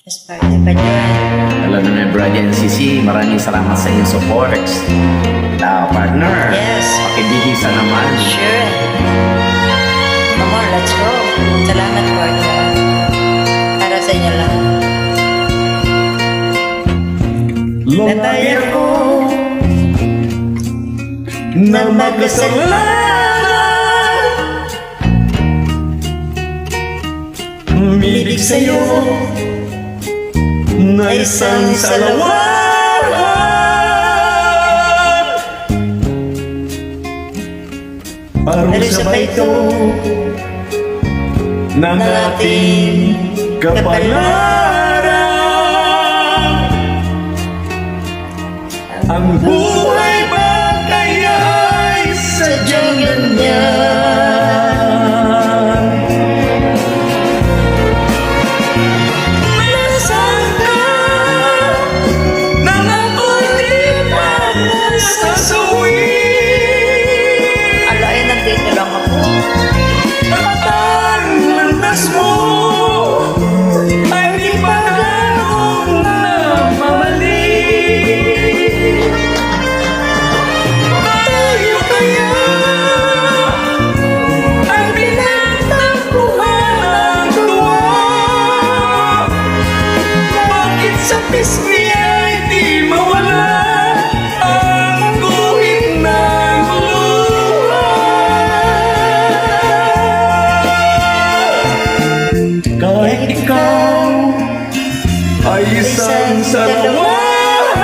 Esparte pa dyan. Alam naman, Brady and Sisi, maraming salamat sa inyong support. Partner, Yes. pakibihisa naman. Sure. Come on, let's go. Salamat, partner. Para sa inyo lang. Lumaki ako na magkasalanan, umibig sa'yo na isang salawan. Parusa ba ito ng ating kapalaran? Ang buhay ba kaya ay sadyang ganyan? Nasaan ka nang ako'y di pa nasasawi? Alain, nandito lang ako. At ang landas mo ay di pa ganong namamali. Tayo kaya ang pinagtampuhan ng tuwa. Bakit sa pisngi ay di mawala ang guhit ng luha? Kahit ikaw ay isang salawan,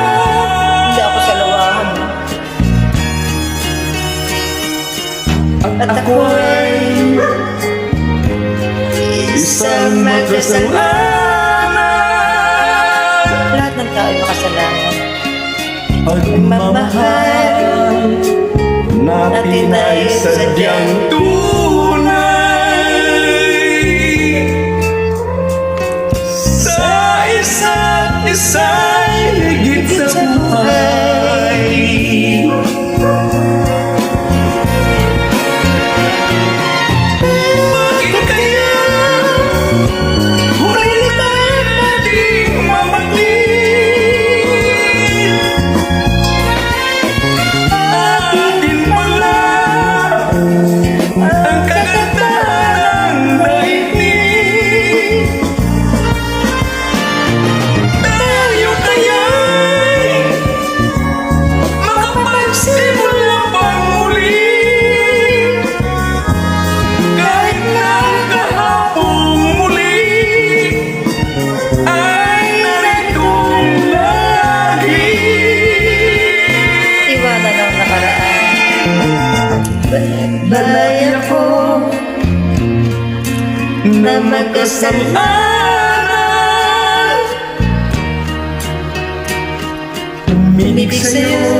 Hindi ako sa lawahan. at ako ay isang magkasalanan. Lahat ng tao ay makasalanan. Pagmamahal natin ay sadyang tunay. Sa isa't isa'y higit sa buhay. Bakit kaya huli tayo nating mamatiin? Atin wala ang kagandahan ng daigdig. Tayo kaya'y makapagsimula pang muli. Kahit na ang kahapong muli ay naritong lagi. Iwanan ang nakaraan. Balay ako Na magkasalanan, umibig sa'yo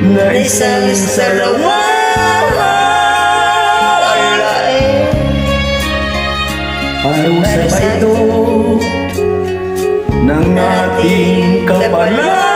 na isang salawan. alain. Parusa ba ito ng ating kapalaran?